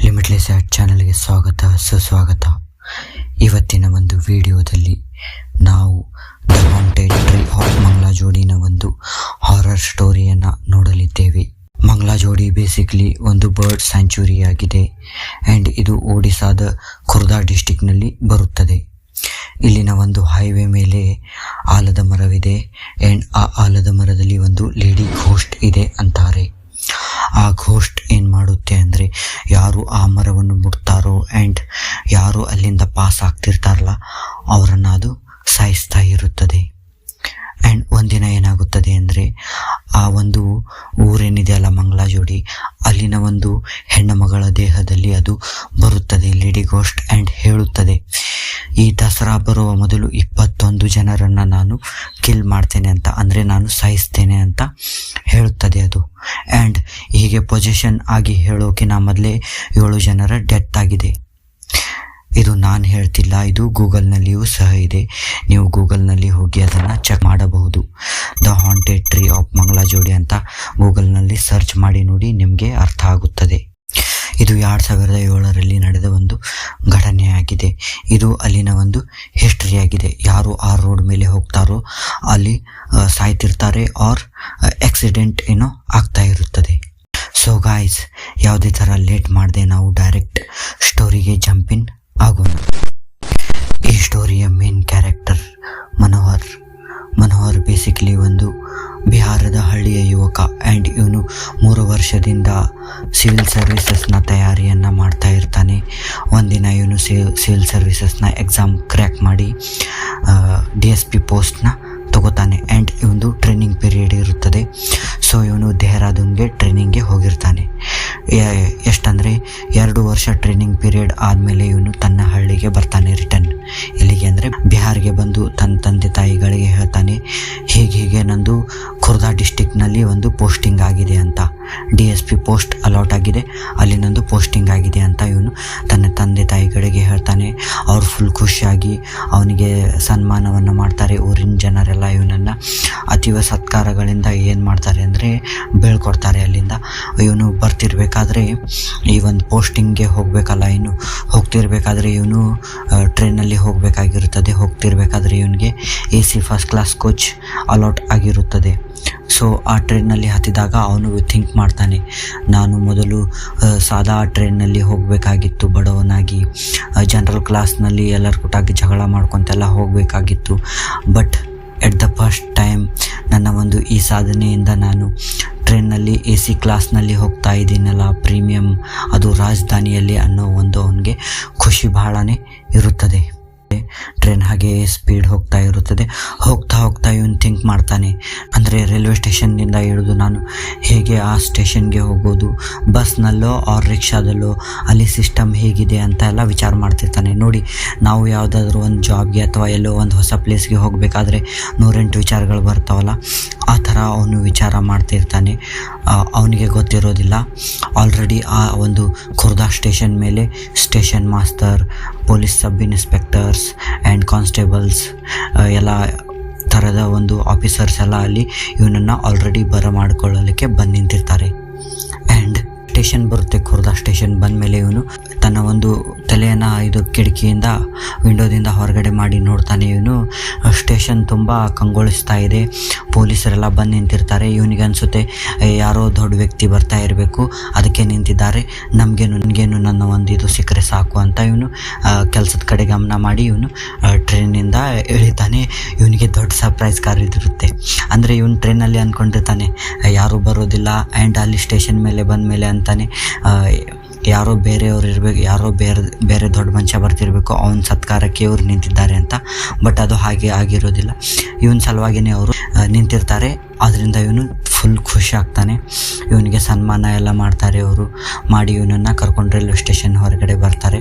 Limitless add ಚಾನಲ್ಗೆ ಸುಸ್ವಾಗತ. ಇವತ್ತಿನ ಒಂದು ವಿಡಿಯೋದಲ್ಲಿ ನಾವು ದ ಹಾಂಟೆಡ್ ಟ್ರೀ ಆಫ್ ಮಂಗಳಾಜೋಡಿನ ಒಂದು ಹಾರರ್ ಸ್ಟೋರಿಯನ್ನು ನೋಡಲಿದ್ದೇವೆ. ಮಂಗಳಾಜೋಡಿ ಬೇಸಿಕ್ಲಿ ಒಂದು ಬರ್ಡ್ ಸ್ಯಾಂಚುರಿ ಆಗಿದೆ ಆ್ಯಂಡ್ ಇದು ಒಡಿಸ್ಸಾದ ಖುರ್ದಾ ಡಿಸ್ಟಿಕ್ನಲ್ಲಿ ಬರುತ್ತದೆ. ಇಲ್ಲಿನ ಒಂದು ಹೈವೇ ಮೇಲೆ ಆಲದ ಮರವಿದೆ ಆ್ಯಂಡ್ ಆ ಆಲದ ಮರದಲ್ಲಿ ಒಂದು ಲೇಡಿ ಘೋಸ್ಟ್ ಇದೆ ಅಂತಾರೆ. ಆ ಘೋಸ್ಟ್ ಏನು ಮಾಡುತ್ತೆ ಅಂದರೆ, ಯಾರು ಆ ಮರವನ್ನು ಮುಟ್ತಾರೋ ಆ್ಯಂಡ್ ಯಾರು ಅಲ್ಲಿಂದ ಪಾಸ್ ಆಗ್ತಿರ್ತಾರಲ್ಲ ಅವರನ್ನು ಅದು ಸಾಯಿಸ್ತಾ ಇರುತ್ತದೆ. ಆ್ಯಂಡ್ ಒಂದಿನ ಏನಾಗುತ್ತದೆ ಅಂದರೆ, ಆ ಒಂದು ಊರೇನಿದೆ ಅಲ್ಲ ಮಂಗಳಾಜೋಡಿ, ಅಲ್ಲಿನ ಒಂದು ಹೆಣ್ಣು ಮಗಳ ದೇಹದಲ್ಲಿ ಅದು ಬರುತ್ತದೆ ಲೇಡಿ ಘೋಸ್ಟ್ ಆ್ಯಂಡ್ ಹೇಳುತ್ತದೆ, ಈ ದಸರಾ ಬರುವ ಮೊದಲು 21 ಜನರನ್ನು ನಾನು ಕಿಲ್ ಮಾಡ್ತೇನೆ ಅಂತ, ಅಂದರೆ ನಾನು ಸಾಯಿಸ್ತೇನೆ ಅಂತ ಹೇಳುತ್ತದೆ ಅದು. ಆ್ಯಂಡ್ ಹೀಗೆ ಪೊಸಿಷನ್ ಆಗಿ ಹೇಳೋಕಿನ ಮೊದಲೇ 7 ಜನರ ಡೆತ್ ಆಗಿದೆ. ಇದು ನಾನು ಹೇಳ್ತಿಲ್ಲ, ಇದು ಗೂಗಲ್ನಲ್ಲಿಯೂ ಸಹ ಇದೆ. ನೀವು ಗೂಗಲ್ನಲ್ಲಿ ಹೋಗಿ ಅದನ್ನು ಚೆಕ್ ಮಾಡಬಹುದು. ದ ಹಾಂಟೆಡ್ ಟ್ರೀ ಆಫ್ ಮಂಗಳಾಜೋಡಿ ಅಂತ ಗೂಗಲ್ನಲ್ಲಿ ಸರ್ಚ್ ಮಾಡಿ ನೋಡಿ, ನಿಮಗೆ ಅರ್ಥ ಆಗುತ್ತದೆ. ಇದು 2007ರಲ್ಲಿ ನಡೆದ ಒಂದು ಘಟನೆಯಾಗಿದೆ. ಇದು ಅಲ್ಲಿನ ಒಂದು ಹಿಸ್ಟ್ರಿ ಆಗಿದೆ. ಯಾರು ಆ ರೋಡ್ ಮೇಲೆ ಹೋಗ್ತಾರೋ ಅಲ್ಲಿ ಸಾಯ್ತಿರ್ತಾರೆ ಆರ್ ಆಕ್ಸಿಡೆಂಟ್ ಏನೋ ಆಗ್ತಾ ಇರುತ್ತದೆ. ಸೊ ಗಾಯ್ಸ್, ಯಾವುದೇ ಥರ ಲೇಟ್ ಮಾಡದೆ ನಾವು ಡೈರೆಕ್ಟ್ ಸ್ಟೋರಿಗೆ ಜಂಪ್ ಇನ್ ಆಗೋಣ. ಈ ಸ್ಟೋರಿಯ ಮೇನ್ ಕ್ಯಾರೆಕ್ಟರ್ ಮನೋಹರ್ ಬೇಸಿಕ್ಲಿ ಒಂದು ಬಿಹಾರದ ಹಳ್ಳಿಯ ಯುವಕ ಆ್ಯಂಡ್ ಇವನು 3 ವರ್ಷದಿಂದ ಸಿವಿಲ್ ಸರ್ವಿಸಸ್ನ ತಯಾರಿಯನ್ನು ಮಾಡ್ತಾ ಇರ್ತಾನೆ. ಒಂದಿನ ಇವನು ಸಿವಿಲ್ ಸರ್ವಿಸಸ್ನ ಎಕ್ಸಾಮ್ ಕ್ರ್ಯಾಕ್ ಮಾಡಿ DSP ಪೋಸ್ಟ್ನ ತಗೋತಾನೆ ಆ್ಯಂಡ್ ಇವನು ಟ್ರೈನಿಂಗ್ ಪೀರಿಯಡ್ ಇರುತ್ತದೆ. ಸೊ ಇವನು ದೇಹರಾದೂನ್ಗೆ ಟ್ರೈನಿಂಗ್ಗೆ ಹೋಗಿರ್ತಾನೆ. ಎಷ್ಟಂದರೆ 2 ವರ್ಷ ಟ್ರೈನಿಂಗ್ ಪೀರಿಯಡ್ ಆದಮೇಲೆ ಇವನು ತನ್ನ ಹಳ್ಳಿಗೆ ಬರ್ತಾನೆ ರಿಟರ್ನ್. ಎಲ್ಲಿಗೆ ಅಂದರೆ ಬಿಹಾರ್ಗೆ ಬಂದು ತನ್ನ ತಂದೆ ತಾಯಿಗಳಿಗೆ ಹೇಳ್ತಾನೆ, ಹೀಗೆ ನಂದು ಖುರ್ದಾ ಡಿಸ್ಟಿಕ್ನಲ್ಲಿ ಒಂದು ಪೋಸ್ಟಿಂಗ್ ಆಗಿದೆ ಅಂತ, DSP ಪೋಸ್ಟ್ ಅಲಾಟ್ ಆಗಿದೆ, ಅಲ್ಲಿ ನಂದು ಪೋಸ್ಟಿಂಗ್ ಆಗಿದೆ ಅಂತ ಇವನು ತನ್ನ ತಂದೆ ತಾಯಿಗಳಿಗೆ ಹೇಳ್ತಾನೆ. ಅವ್ರು ಫುಲ್ ಖುಷಿಯಾಗಿ ಅವನಿಗೆ ಸನ್ಮಾನವನ್ನು ಮಾಡ್ತಾರೆ. ಊರಿನ ಜನರೆಲ್ಲ ಇವನನ್ನು ಅತೀವ ಸತ್ಕಾರಗಳಿಂದ ಏನು ಮಾಡ್ತಾರೆ ಅಂದರೆ ಬೀಳ್ಕೊಡ್ತಾರೆ. ಅಲ್ಲಿಂದ ಇವನು ಬರ್ತಿರ್ಬೇಕಾದ್ರೆ, ಈ ಒಂದು ಪೋಸ್ಟಿಂಗ್ಗೆ ಹೋಗಬೇಕಲ್ಲ, ಇನ್ನು ಹೋಗ್ತಿರ್ಬೇಕಾದ್ರೆ ಇವನು ಟ್ರೈನಲ್ಲಿ ಹೋಗಬೇಕಾಗಿರುತ್ತದೆ. ಹೋಗ್ತಿರ್ಬೇಕಾದ್ರೆ ಇವನಿಗೆ AC first class coach allot ಆಗಿರುತ್ತದೆ. ಸೊ ಆ ಟ್ರೈನಲ್ಲಿ ಹತ್ತಿದಾಗ ಅವನು ಥಿಂಕ್ ಮಾಡ್ತಾನೆ, ನಾನು ಮೊದಲು ಸಾದಾ ಟ್ರೈನ್ನಲ್ಲಿ ಹೋಗಬೇಕಾಗಿತ್ತು, ಬಡವನಾಗಿ ಜನರಲ್ ಕ್ಲಾಸ್ನಲ್ಲಿ ಎಲ್ಲರ ಕೂಟಾಗಿ ಜಗಳ ಮಾಡ್ಕೊತೆಲ್ಲ ಹೋಗಬೇಕಾಗಿತ್ತು. But at the first time ನನ್ನ ಒಂದು ಈ ಸಾಧನೆಯಿಂದ ನಾನು ಟ್ರೈನ್ನಲ್ಲಿ AC ಕ್ಲಾಸ್ನಲ್ಲಿ ಹೋಗ್ತಾ ಇದ್ದೀನಲ್ಲ, ಪ್ರೀಮಿಯಂ, ಅದು ರಾಜಧಾನಿಯಲ್ಲಿ ಅನ್ನೋ ಒಂದು ಅವನಿಗೆ ಖುಷಿ ಬಹಳನೇ ಇರುತ್ತದೆ. ಟ್ರೈನ್ ಹಾಗೆ ಸ್ಪೀಡ್ ಹೋಗ್ತಾ ಇರುತ್ತದೆ. ಹೋಗ್ತಾ ಇವನು ಥಿಂಕ್ ಮಾಡ್ತಾನೆ, ಅಂದರೆ ರೈಲ್ವೆ ಸ್ಟೇಷನ್ನಿಂದ ಇಳಿದು ನಾನು ಹೇಗೆ ಆ ಸ್ಟೇಷನ್ಗೆ ಹೋಗೋದು, ಬಸ್ನಲ್ಲೋ ಆರ್ ರಿಕ್ಷಾದಲ್ಲೋ ಅಲ್ಲಿ ಸಿಸ್ಟಮ್ ಹೇಗಿದೆ ಅಂತ ಎಲ್ಲ ವಿಚಾರ ಮಾಡ್ತಿರ್ತಾನೆ. ನೋಡಿ, ನಾವು ಯಾವುದಾದ್ರೂ ಒಂದು ಜಾಬ್ಗೆ ಅಥವಾ ಎಲ್ಲೋ ಒಂದು ಹೊಸ ಪ್ಲೇಸ್ಗೆ ಹೋಗಬೇಕಾದ್ರೆ 108 ವಿಚಾರಗಳು ಬರ್ತಾವಲ್ಲ, ಆ ಥರ ಅವನು ವಿಚಾರ ಮಾಡ್ತಿರ್ತಾನೆ. ಅವನಿಗೆ ಗೊತ್ತಿರೋದಿಲ್ಲ, ಆಲ್ರೆಡಿ ಆ ಒಂದು ಖುರ್ದಾ ಸ್ಟೇಷನ್ ಮೇಲೆ station master, police sub inspectors and constables ಎಲ್ಲ ಥರದ ಒಂದು ಆಫೀಸರ್ಸ್ ಎಲ್ಲ ಅಲ್ಲಿ ಇವನನ್ನು ಆಲ್ರೆಡಿ ಬರಮಾಡಿಕೊಳ್ಳಲಿಕ್ಕೆ ಬಂದು ನಿಂತಿರ್ತಾರೆ. ಆ್ಯಂಡ್ ಸ್ಟೇಷನ್ ಬರುತ್ತೆ. ಖುರ್ದಾ ಸ್ಟೇಷನ್ ಬಂದ ಮೇಲೆ ಇವನು ತನ್ನ ಒಂದು ತಲೆಯನ್ನು ಇದು ಕಿಟಕಿಯಿಂದ ವಿಂಡೋದಿಂದ ಹೊರಗಡೆ ಮಾಡಿ ನೋಡ್ತಾನೆ. ಇವನು ಸ್ಟೇಷನ್ ತುಂಬ ಕಂಗೊಳಿಸ್ತಾ ಇದೆ, ಪೊಲೀಸರೆಲ್ಲ ಬಂದು ನಿಂತಿರ್ತಾರೆ. ಇವನಿಗೆ ಅನಿಸುತ್ತೆ ಯಾರೋ ದೊಡ್ಡ ವ್ಯಕ್ತಿ ಬರ್ತಾ ಇರಬೇಕು, ಅದಕ್ಕೆ ನಿಂತಿದ್ದಾರೆ, ನನಗೇನು ನನ್ನ ಒಂದು ಇದು ಸಿಕ್ಕರೆ ಸಾಕು ಅಂತ ಇವನು ಕೆಲಸದ ಕಡೆ ಗಮನ ಮಾಡಿ ಇವನು ಟ್ರೈನಿಂದ ಇಳಿತಾನೆ. ಇವನಿಗೆ ದೊಡ್ಡ ಸರ್ಪ್ರೈಸ್ ಕಾರಿರುತ್ತೆ. ಅಂದರೆ ಇವನು ಟ್ರೈನಲ್ಲಿ ಅಂದ್ಕೊಂಡಿರ್ತಾನೆ ಯಾರೂ ಬರೋದಿಲ್ಲ, ಆ್ಯಂಡ್ ಅಲ್ಲಿ ಸ್ಟೇಷನ್ ಮೇಲೆ ಬಂದ ಮೇಲೆ ಅಂತಾನೆ ಯಾರೋ ಬೇರೆಯವ್ರು ಇರಬೇಕು, ಯಾರೋ ಬೇರೆ ದೊಡ್ಡ ಮನುಷ್ಯ ಬರ್ತಿರ್ಬೇಕು, ಅವನ ಸತ್ಕಾರಕ್ಕೆ ಇವ್ರು ನಿಂತಿದ್ದಾರೆ ಅಂತ. ಬಟ್ ಅದು ಹಾಗೆ ಆಗಿರೋದಿಲ್ಲ, ಇವನ ಸಲುವಾಗಿಯೇ ಅವರು ನಿಂತಿರ್ತಾರೆ. ಅದರಿಂದ ಇವನು ಫುಲ್ ಖುಷಿ ಆಗ್ತಾನೆ. ಇವನಿಗೆ ಸನ್ಮಾನ ಎಲ್ಲ ಮಾಡ್ತಾರೆ. ಅವರು ಮಾಡಿ ಇವನನ್ನು ಕರ್ಕೊಂಡು ರೈಲ್ವೆ ಸ್ಟೇಷನ್ ಹೊರಗಡೆ ಬರ್ತಾರೆ.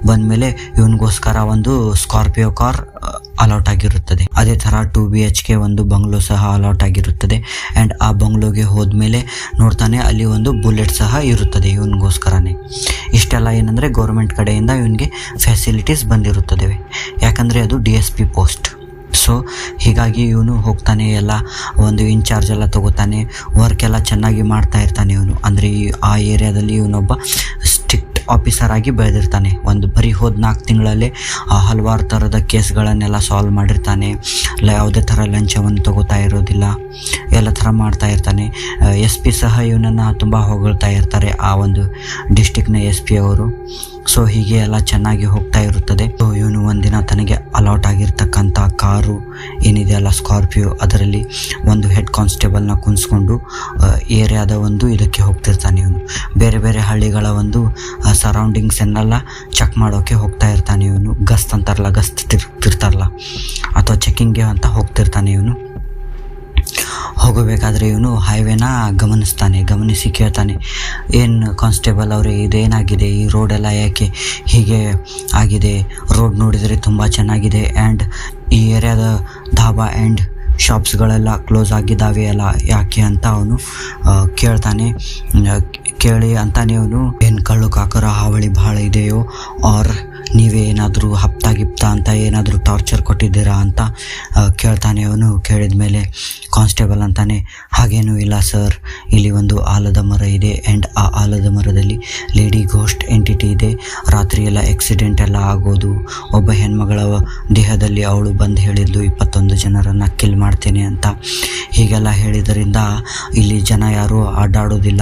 ಬಂದಮೇಲೆ ಇವನಿಗೋಸ್ಕರ ಒಂದು ಸ್ಕಾರ್ಪಿಯೋ ಕಾರ್ ಅಲಾಟ್ ಆಗಿರುತ್ತದೆ. ಅದೇ ಥರ 2 BHK ಒಂದು ಬಂಗ್ಲೋ ಸಹ ಅಲಾಟ್ ಆಗಿರುತ್ತದೆ. ಆ್ಯಂಡ್ ಆ ಬಂಗ್ಲೋಗೆ ಹೋದ್ಮೇಲೆ ನೋಡ್ತಾನೆ ಅಲ್ಲಿ ಒಂದು ಬುಲೆಟ್ ಸಹ ಇರುತ್ತದೆ ಇವನಿಗೋಸ್ಕರನೇ. ಇಷ್ಟೆಲ್ಲ ಏನಂದರೆ ಗೌರ್ಮೆಂಟ್ ಕಡೆಯಿಂದ ಇವನಿಗೆ ಫೆಸಿಲಿಟೀಸ್ ಬಂದಿರುತ್ತದೆ, ಯಾಕಂದರೆ ಅದು DSP ಪೋಸ್ಟ್. ಸೊ ಹೀಗಾಗಿ ಇವನು ಹೋಗ್ತಾನೆ, ಎಲ್ಲ ಒಂದು ಇನ್ಚಾರ್ಜ್ ಎಲ್ಲ ತಗೋತಾನೆ, ವರ್ಕ್ ಎಲ್ಲ ಚೆನ್ನಾಗಿ ಮಾಡ್ತಾ ಇರ್ತಾನೆ ಇವನು. ಅಂದರೆ ಆ ಏರಿಯಾದಲ್ಲಿ ಇವನೊಬ್ಬ ಸ್ಟ್ರಿಕ್ಟ್ ಆಫೀಸರ್ ಆಗಿ ಬೆಳೆದಿರ್ತಾನೆ. ಒಂದು ಬರೀ ಹೋದ 4 ತಿಂಗಳಲ್ಲೇ ಹಲವಾರು ಥರದ ಕೇಸ್ಗಳನ್ನೆಲ್ಲ ಸಾಲ್ವ್ ಮಾಡಿರ್ತಾನೆ. ಯಾವುದೇ ಥರ ಲಂಚವನ್ನು ತಗೋತಾ ಇರೋದಿಲ್ಲ, ಎಲ್ಲ ಥರ ಮಾಡ್ತಾ ಇರ್ತಾನೆ. SP ಸಹ ಇವನನ್ನು ತುಂಬ ಹೊಗಳ್ತಾ ಇರ್ತಾರೆ, ಆ ಒಂದು ಡಿಸ್ಟಿಕ್ನ SP ಅವರು. ಸೊ ಹೀಗೆ ಎಲ್ಲ ಚೆನ್ನಾಗಿ ಹೋಗ್ತಾ ಇರುತ್ತದೆ. ಸೊ ಇವನು ಒಂದಿನ ತನಗೆ ಅಲಾಟ್ ಆಗಿರ್ತಕ್ಕಂಥ ಕಾರು ಏನಿದೆಯಲ್ಲ ಸ್ಕಾರ್ಪಿಯೋ, ಅದರಲ್ಲಿ ಒಂದು ಹೆಡ್ ಕಾನ್ಸ್ಟೇಬಲ್ನ ಕುಣಿಸ್ಕೊಂಡು ಏರಿಯಾದ ಒಂದು ಇದಕ್ಕೆ ಹೋಗ್ತಿರ್ತಾನೆ. ಇವನು ಬೇರೆ ಬೇರೆ ಹಳ್ಳಿಗಳ ಒಂದು ಸರೌಂಡಿಂಗ್ಸನ್ನೆಲ್ಲ ಚೆಕ್ ಮಾಡೋಕ್ಕೆ ಹೋಗ್ತಾ ಇರ್ತಾನೆ. ಇವನು ಗಸ್ತ್ ಅಂತಾರಲ್ಲ, ಗಸ್ತ್ ತಿರ್ತಾರಲ್ಲ, ಅಥವಾ ಚೆಕ್ಕಿಂಗ್ಗೆ ಅಂತ ಹೋಗ್ತಿರ್ತಾನೆ. ಇವನು ಹೋಗಬೇಕಾದ್ರೆ ಇವನು ಹೈವೇನ ಗಮನಿಸಿ ಕೇಳ್ತಾನೆ, ಏನು ಕಾನ್ಸ್ಟೇಬಲ್ ಅವರೇ, ಇದೇನಾಗಿದೆ, ಈ ರೋಡೆಲ್ಲ ಯಾಕೆ ಹೀಗೆ ಆಗಿದೆ? ರೋಡ್ ನೋಡಿದರೆ ತುಂಬ ಚೆನ್ನಾಗಿದೆ, ಆ್ಯಂಡ್ ಈ ಏರಿಯಾದ ಧಾಬಾ ಆ್ಯಂಡ್ ಶಾಪ್ಸ್ಗಳೆಲ್ಲ ಕ್ಲೋಸ್ ಆಗಿದ್ದಾವೆ ಅಲ್ಲ, ಯಾಕೆ ಅಂತ ಅವನು ಕೇಳ್ತಾನೆ. ಕೇಳಿ ಅಂತಾನೆ ಅವನು, ಏನು ಕಳ್ಳು ಕಾಕರ ಹಾವಳಿ ಭಾಳ ಇದೆಯೋ, ಆರ್ ನೀವೇ ಏನಾದರೂ ಹಪ್ತಾ ಅಂತ ಏನಾದರೂ ಟಾರ್ಚರ್ ಕೊಟ್ಟಿದ್ದೀರಾ ಅಂತ ಕೇಳ್ತಾನೆ. ಅವನು ಕೇಳಿದ ಮೇಲೆ ಕಾನ್ಸ್ಟೇಬಲ್ ಅಂತಾನೆ, ಹಾಗೇನೂ ಇಲ್ಲ ಸರ್, ಇಲ್ಲಿ ಒಂದು ಆಲದ ಮರ ಇದೆ, ಆ್ಯಂಡ್ ಆ ಆಲದ ಮರದಲ್ಲಿ ಲೇಡಿ ಗೋಸ್ಟ್ ಎಂಟಿಟಿ ಇದೆ. ರಾತ್ರಿ ಎಲ್ಲ ಆಕ್ಸಿಡೆಂಟ್ ಎಲ್ಲ ಆಗೋದು, ಒಬ್ಬ ಹೆಣ್ಮಗಳ ದೇಹದಲ್ಲಿ ಅವಳು ಬಂದು ಹೇಳಿದ್ಲು 21 ಜನರನ್ನು ಕಿಲ್ ಮಾಡ್ತೇನೆ ಅಂತ. ಹೀಗೆಲ್ಲ ಹೇಳಿದ್ದರಿಂದ ಇಲ್ಲಿ ಜನ ಯಾರೂ ಅಡ್ಡಾಡೋದಿಲ್ಲ,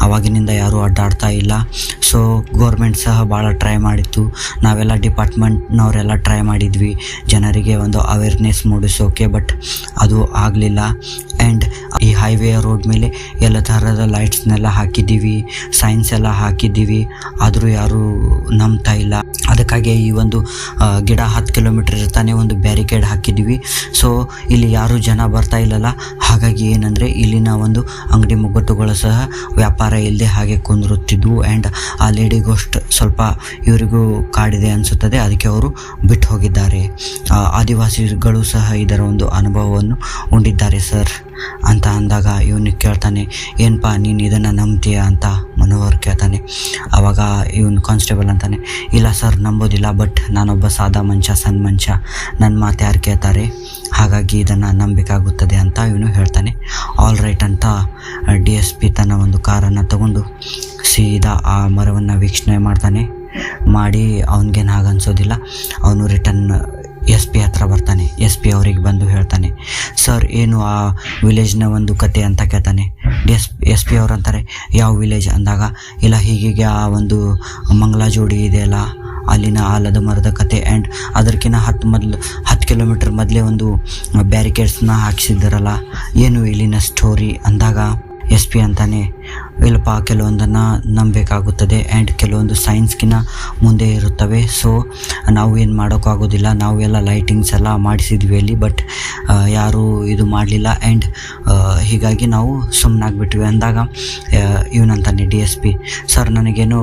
ಆವಾಗಿನಿಂದ ಯಾರೂ ಅಡ್ಡಾಡ್ತಾ ಇಲ್ಲ. ಸೊ ಗೌರ್ಮೆಂಟ್ ಸಹ ಭಾಳ ಟ್ರೈ ಮಾಡಿತ್ತು, ನಾವೆಲ್ಲ ಡಿಪಾರ್ಟ್ಮೆಂಟ್ನವರೆಲ್ಲ ಟ್ರೈ ಮಾಡಿದ್ವಿ ಜನರಿಗೆ ಒಂದು ಅವೇರ್ನೆಸ್ ಮೂಡಿಸೋಕೆ, ಬಟ್ ಅದು ಆಗಲಿಲ್ಲ. ಆ್ಯಂಡ್ ಈ ಹೈವೇ ರೋಡ್ ಮೇಲೆ ಎಲ್ಲ ಥರದ ಲೈಟ್ಸ್ನೆಲ್ಲ ಹಾಕಿದ್ದೀವಿ, ಸೈನ್ಸ್ ಎಲ್ಲ ಹಾಕಿದ್ದೀವಿ, ಆದರೂ ಯಾರೂ ನಂಬ್ತಾ ಇಲ್ಲ. ಅದಕ್ಕಾಗಿ ಈ ಒಂದು ಗಿಡ 10 ಕಿಲೋಮೀಟ್ರ್ ಇರ್ತಾನೆ ಒಂದು ಬ್ಯಾರಿಕೇಡ್ ಹಾಕಿದ್ದೀವಿ. ಸೊ ಇಲ್ಲಿ ಯಾರೂ ಜನ ಬರ್ತಾ ಇಲ್ಲಲ್ಲ, ಹಾಗಾಗಿ ಏನಂದರೆ ಇಲ್ಲಿನ ಒಂದು ಅಂಗಡಿ ಮುಗ್ಗಟ್ಟುಗಳು ಸಹ ವ್ಯಾಪಾರ ಇಲ್ಲದೆ ಹಾಗೆ ಕುಂದಿರುತ್ತಿದ್ವು. ಆ್ಯಂಡ್ ಆ ಲೇಡಿಗೋಸ್ಟ್ ಸ್ವಲ್ಪ ಇವರಿಗೂ ಕಾಡಿದೆ ಅನಿಸುತ್ತದೆ, ಅದಕ್ಕೆ ಅವರು ಬಿಟ್ಟು ಹೋಗಿದ್ದಾರೆ. ಆದಿವಾಸಿಗಳು ಸಹ ಇದರ ಒಂದು ಅನುಭವವನ್ನು ಉಂಡಿದ್ದಾರೆ ಸರ್ ಅಂತ ಅಂದಾಗ ಇವನು ಕೇಳ್ತಾನೆ, ಏನಪ್ಪ ನೀನು ಇದನ್ನು ನಂಬ್ತೀಯ ಅಂತ ಮನೋಹರ್ ಕೇಳ್ತಾನೆ. ಆವಾಗ ಇವನು ಕಾನ್ಸ್ಟೇಬಲ್ ಅಂತಾನೆ, ಇಲ್ಲ ಸರ್ ನಂಬೋದಿಲ್ಲ, ಬಟ್ ನಾನೊಬ್ಬ ಸಾದಾ ಸಣ್ಣ ಮನುಷ್ಯ, ನನ್ನ ಮಾತು ಯಾರು ಕೇಳ್ತಾರೆ, ಹಾಗಾಗಿ ಇದನ್ನು ನಂಬಬೇಕಾಗುತ್ತದೆ ಅಂತ ಇವನು ಹೇಳ್ತಾನೆ. ಆಲ್ ರೈಟ್ ಅಂತ DSP ತನ್ನ ಒಂದು ಕಾರನ್ನು ತಗೊಂಡು ಸೀದಾ ಆ ಮರವನ್ನು ವೀಕ್ಷಣೆ ಮಾಡಿ ಅವನಿಗೇನು ಹಾಗನ್ಸೋದಿಲ್ಲ. ಅವನು ರಿಟರ್ನ್ SP ಹತ್ರ ಬರ್ತಾನೆ. SP ಅವರಿಗೆ ಬಂದು ಹೇಳ್ತಾನೆ, ಸರ್ ಏನು ಆ ವಿಲೇಜ್ನ ಒಂದು ಕತೆ ಅಂತ ಕೇಳ್ತಾನೆ. SP ಅವ್ರು ಅಂತಾರೆ, ಯಾವ ವಿಲೇಜ್ ಅಂದಾಗ, ಇಲ್ಲ ಹೀಗೆ ಆ ಒಂದು ಮಂಗಲ ಜೋಡಿ ಇದೆಯಲ್ಲ, ಅಲ್ಲಿನ ಆಲದ ಮರದ ಕತೆ, ಆ್ಯಂಡ್ ಅದಕ್ಕಿಂತ 10 ಕಿಲೋಮೀಟ್ರ್ ಮೊದಲೇ ಒಂದು ಬ್ಯಾರಿಕೇಡ್ಸ್ನ ಹಾಕಿಸಿದ್ದಾರಲ್ಲ, ಏನು ಇಲ್ಲಿನ ಸ್ಟೋರಿ ಅಂದಾಗ SP ಅಂತಾನೆ, ಇಲ್ಲಪ್ಪ ಕೆಲವೊಂದನ್ನು ನಂಬಬೇಕಾಗುತ್ತದೆ, ಆ್ಯಂಡ್ ಕೆಲವೊಂದು ಸೈನ್ಸ್ಗಿನ ಮುಂದೆ ಇರುತ್ತವೆ. ಸೊ ನಾವು ಏನು ಮಾಡೋಕ್ಕಾಗೋದಿಲ್ಲ, ನಾವು ಎಲ್ಲ ಲೈಟಿಂಗ್ಸ್ ಎಲ್ಲ ಮಾಡಿಸಿದ್ವಿ ಅಲ್ಲಿ, ಬಟ್ ಯಾರೂ ಇದು ಮಾಡಲಿಲ್ಲ, ಆ್ಯಂಡ್ ಹೀಗಾಗಿ ನಾವು ಸುಮ್ಮನಾಗ್ಬಿಟ್ವಿ ಅಂದಾಗ ಇವನಂತಾನೆ DSP, ಸರ್ ನನಗೇನು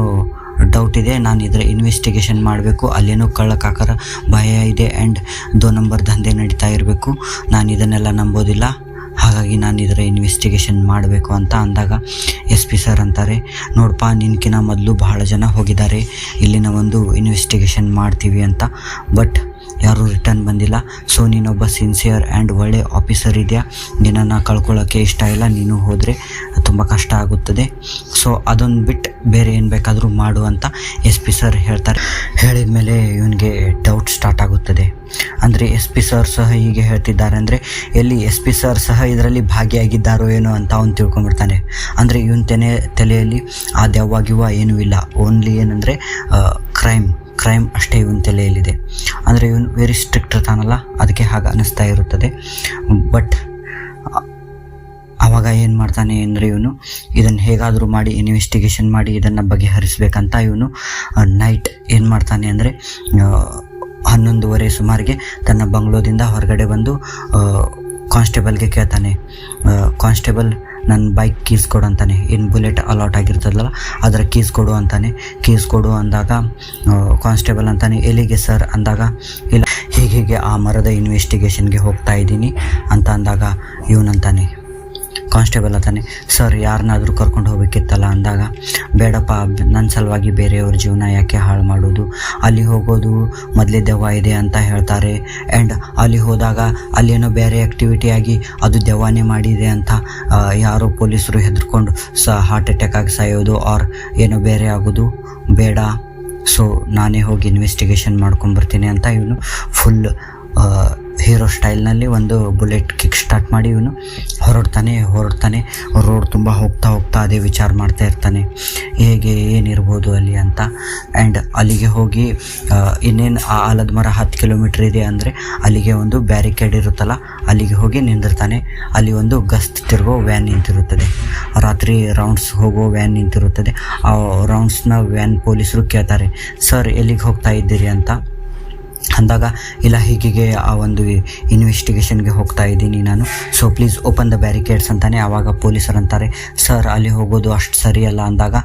ಡೌಟ್ ಇದೆ, ನಾನು ಇದರ ಇನ್ವೆಸ್ಟಿಗೇಷನ್ ಮಾಡಬೇಕು, ಅಲ್ಲೇನೋ ಕಳ್ಳಕಾಕರ ಭಯ ಇದೆ, ಆ್ಯಂಡ್ 2 ನಂಬರ್ ದಂಧೆ ನಡೀತಾ ಇರಬೇಕು, ನಾನು ಇದನ್ನೆಲ್ಲ ನಂಬೋದಿಲ್ಲ, ಹಾಗಾಗಿ ನಾನು ಇದರ ಇನ್ವೆಸ್ಟಿಗೇಷನ್ ಮಾಡಬೇಕು ಅಂತ ಅಂದಾಗ SP ಸರ್ ಅಂತಾರೆ, ನೋಡಪ್ಪ ನಿನ್ಕಿನ ಮೊದಲು ಬಹಳ ಜನ ಹೋಗಿದ್ದಾರೆ, ಇಲ್ಲಿನ ಒಂದು ಇನ್ವೆಸ್ಟಿಗೇಷನ್ ಮಾಡ್ತೀವಿ ಅಂತ, ಬಟ್ ಯಾರೂ ರಿಟರ್ನ್ ಬಂದಿಲ್ಲ. ಸೊ ನೀನೊಬ್ಬ ಸಿನ್ಸಿಯರ್ ಆ್ಯಂಡ್ ಒಳ್ಳೆ ಆಫೀಸರ್ ಇದೆಯಾ, ನಿನ್ನನ್ನು ಕಳ್ಕೊಳ್ಳೋಕ್ಕೆ ಇಷ್ಟ ಇಲ್ಲ, ನೀನು ಹೋದರೆ ತುಂಬ ಕಷ್ಟ ಆಗುತ್ತದೆ. ಸೊ ಅದೊಂದು ಬಿಟ್ಟು ಬೇರೆ ಏನು ಬೇಕಾದರೂ ಮಾಡು ಅಂತ SP ಸರ್ ಹೇಳ್ತಾರೆ. ಹೇಳಿದ ಮೇಲೆ ಇವನಿಗೆ ಡೌಟ್ ಸ್ಟಾರ್ಟ್ ಆಗುತ್ತದೆ. ಅಂದರೆ SP ಸರ್ ಸಹ ಹೀಗೆ ಹೇಳ್ತಿದ್ದಾರೆ ಅಂದರೆ ಎಲ್ಲಿ SP ಸರ್ ಸಹ ಇದರಲ್ಲಿ ಭಾಗಿಯಾಗಿದ್ದಾರೋ ಏನೋ ಅಂತ ಅವನು ತಿಳ್ಕೊಂಬಿಡ್ತಾನೆ. ಅಂದರೆ ಇವನ ತಲೆಯಲ್ಲಿ ಆ ದೆವ್ವಾಗಿವ ಏನೂ ಇಲ್ಲ, ಓನ್ಲಿ ಏನಂದರೆ ಕ್ರೈಮ್ ಅಷ್ಟೇ ಇವನ ತಲೆಯಲ್ಲಿದೆ. ಅಂದರೆ ಇವನು ವೆರಿ ಸ್ಟ್ರಿಕ್ಟ್ ಇರ್ತಾನಲ್ಲ, ಅದಕ್ಕೆ ಹಾಗೆ ಅನ್ನಿಸ್ತಾ ಇರುತ್ತದೆ. ಬಟ್ ಆವಾಗ ಏನು ಮಾಡ್ತಾನೆ ಅಂದರೆ ಇವನು ಇದನ್ನು ಹೇಗಾದರೂ ಮಾಡಿ ಇನ್ವೆಸ್ಟಿಗೇಷನ್ ಮಾಡಿ ಇದನ್ನು ಬಗೆಹರಿಸ್ಬೇಕಂತ ಇವನು ನೈಟ್ ಏನು ಮಾಡ್ತಾನೆ ಅಂದರೆ 11:30 ಸುಮಾರಿಗೆ ತನ್ನ ಬಂಗ್ಲೋದಿಂದ ಹೊರಗಡೆ ಬಂದು ಕಾನ್ಸ್ಟೇಬಲ್ಗೆ ಕೇಳ್ತಾನೆ, ಕಾನ್ಸ್ಟೇಬಲ್ ನನ್ನ ಬೈಕ್ ಕೀಸ್ ಕೊಡು ಅಂತಾನೆ. ಏನು ಬುಲೆಟ್ ಅಲಾಟ್ ಆಗಿರ್ತದಲ್ಲ ಅದರ ಕೀಸ್ ಕೊಡು ಅಂತಾನೆ. ಕೀಸ್ ಕೊಡು ಅಂದಾಗ ಕಾನ್ಸ್ಟೇಬಲ್ ಅಂತಾನೆ, ಎಲ್ಲಿಗೆ ಸರ್ ಅಂದಾಗ, ಇಲ್ಲ ಹೀಗೆ ಆ ಮರದ ಇನ್ವೆಸ್ಟಿಗೇಷನ್ಗೆ ಹೋಗ್ತಾ ಇದ್ದೀನಿ ಅಂತ ಅಂದಾಗ ಇವನಂತಾನೆ, ಕಾನ್ಸ್ಟೇಬಲ್ ಅಂತಾನೆ, ಸರ್ ಯಾರನ್ನಾದರೂ ಕರ್ಕೊಂಡು ಹೋಗ್ಬೇಕಿತ್ತಲ್ಲ ಅಂದಾಗ, ಬೇಡಪ್ಪ ನನ್ನ ಸಲುವಾಗಿ ಬೇರೆಯವ್ರ ಜೀವನ ಯಾಕೆ ಹಾಳು ಮಾಡೋದು, ಅಲ್ಲಿ ಹೋಗೋದು ಮೊದಲೇ ದೆವ್ವ ಇದೆ ಅಂತ ಹೇಳ್ತಾರೆ, ಆ್ಯಂಡ್ ಅಲ್ಲಿ ಹೋದಾಗ ಅಲ್ಲೇನೋ ಬೇರೆ ಆ್ಯಕ್ಟಿವಿಟಿ ಆಗಿ ಅದು ದೆವ್ವನೇ ಮಾಡಿದೆ ಅಂತ ಯಾರೋ ಪೊಲೀಸರು ಹೆದರ್ಕೊಂಡು ಹಾರ್ಟ್ ಅಟ್ಯಾಕ್ ಆಗಿ ಸಾಯೋದು ಆರ್ ಏನೋ ಬೇರೆ ಆಗೋದು ಬೇಡ, ಸೊ ನಾನೇ ಹೋಗಿ ಇನ್ವೆಸ್ಟಿಗೇಷನ್ ಮಾಡ್ಕೊಂಬರ್ತೀನಿ ಅಂತ ಇವನು ಫುಲ್ ಹೀರೋ ಸ್ಟೈಲ್ನಲ್ಲಿ ಒಂದು ಬುಲೆಟ್ ಕಿಕ್ ಸ್ಟಾರ್ಟ್ ಮಾಡಿ ಇವನು ಹೊರಡ್ತಾನೆ. ರೋಡ್ ತುಂಬ ಹೋಗ್ತಾ ಅದೇ ವಿಚಾರ ಮಾಡ್ತಾ ಇರ್ತಾನೆ, ಹೇಗೆ ಏನಿರ್ಬೋದು ಅಲ್ಲಿ ಅಂತ. ಆ್ಯಂಡ್ ಅಲ್ಲಿಗೆ ಹೋಗಿ ಇನ್ನೇನು ಆ ಆಲದ ಮರ 10 ಕಿಲೋಮೀಟ್ರ್ ಇದೆ ಅಂದರೆ ಅಲ್ಲಿಗೆ ಒಂದು ಬ್ಯಾರಿಕೇಡ್ ಇರುತ್ತಲ್ಲ, ಅಲ್ಲಿಗೆ ಹೋಗಿ ನಿಂದಿರ್ತಾನೆ. ಅಲ್ಲಿ ಒಂದು ಗಸ್ತ್ ತಿರುಗೋ ವ್ಯಾನ್ ನಿಂತಿರುತ್ತದೆ, ರಾತ್ರಿ ರೌಂಡ್ಸ್ ಹೋಗೋ ವ್ಯಾನ್ ನಿಂತಿರುತ್ತದೆ. ಆ ರೌಂಡ್ಸ್ನ ವ್ಯಾನ್ ಪೊಲೀಸರು ಕೇಳ್ತಾರೆ, ಸರ್ ಎಲ್ಲಿಗೆ ಹೋಗ್ತಾ ಇದ್ದೀರಿ ಅಂತ ಅಂದಾಗ, ಇಲ್ಲ ಹೀಗೆ ಆ ಒಂದು ಇನ್ವೆಸ್ಟಿಗೇಷನ್ಗೆ ಹೋಗ್ತಾ ಇದ್ದೀನಿ ನಾನು, so please open the barricades ಅಂತಾನೆ. ಆವಾಗ ಪೊಲೀಸರು ಅಂತಾರೆ, ಸರ್ ಅಲ್ಲಿ ಹೋಗೋದು ಅಷ್ಟು ಸರಿಯಲ್ಲ ಅಂದಾಗ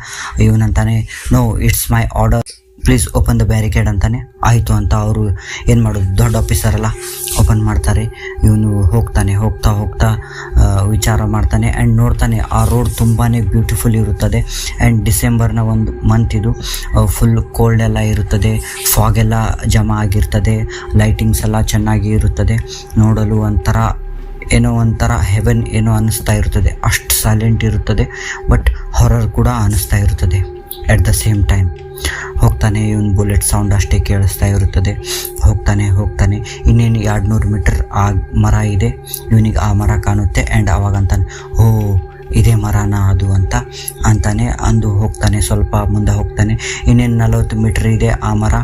ಇವನಂತಾನೆ, no it's my order, please open the barricade ಅಂತಾನೆ. ಆಯಿತು ಅಂತ ಅವರು ಏನು ಮಾಡೋದು, ದೊಡ್ಡ ಆಫೀಸರ್ ಅಲ್ಲ, ಓಪನ್ ಮಾಡ್ತಾರೆ. ಇವನು ಹೋಗ್ತಾ ವಿಚಾರ ಮಾಡ್ತಾನೆ ಆ್ಯಂಡ್ ನೋಡ್ತಾನೆ ಆ ರೋಡ್ ತುಂಬಾ ಬ್ಯೂಟಿಫುಲ್ ಇರುತ್ತದೆ. ಆ್ಯಂಡ್ ಡಿಸೆಂಬರ್ನ ಒಂದು ಮಂತ್ ಇದು, ಫುಲ್ ಕೋಲ್ಡ್ ಎಲ್ಲ ಇರುತ್ತದೆ, ಫಾಗ್ ಎಲ್ಲ ಜಮಾ ಆಗಿರ್ತದೆ, ಲೈಟಿಂಗ್ಸ್ ಎಲ್ಲ ಚೆನ್ನಾಗಿ ಇರುತ್ತದೆ, ನೋಡಲು ಒಂಥರ ಹೆವೆನ್ ಏನೋ ಅನ್ನಿಸ್ತಾ ಇರುತ್ತದೆ. ಅಷ್ಟು ಸೈಲೆಂಟ್ ಇರುತ್ತದೆ, ಬಟ್ ಹಾರರ್ ಕೂಡ ಅನ್ನಿಸ್ತಾ ಇರುತ್ತದೆ ಎಟ್ ದ ಸೇಮ್ ಟೈಮ್. ಹೋಗ್ತಾನೆ, ಇವನು ಬುಲೆಟ್ ಸೌಂಡ್ ಅಷ್ಟೇ ಕೇಳಿಸ್ತಾ ಇರುತ್ತದೆ. ಹೋಗ್ತಾನೆ ಇನ್ನೇನು 200 ಮೀಟರ್ ಆ ಮರ ಇದೆ, ಇವನಿಗೆ ಆ ಮರ ಕಾಣುತ್ತೆ. ಆ್ಯಂಡ್ ಅವಾಗ ಅಂತಾನೆ, ಓ ಇದೇ ಮರನ ಅದು ಅಂತಾನೆ ಅಂದು ಹೋಗ್ತಾನೆ. ಸ್ವಲ್ಪ ಮುಂದೆ ಹೋಗ್ತಾನೆ, ಇನ್ನೇನು 40 ಮೀಟ್ರ್ ಇದೆ ಆ ಮರ.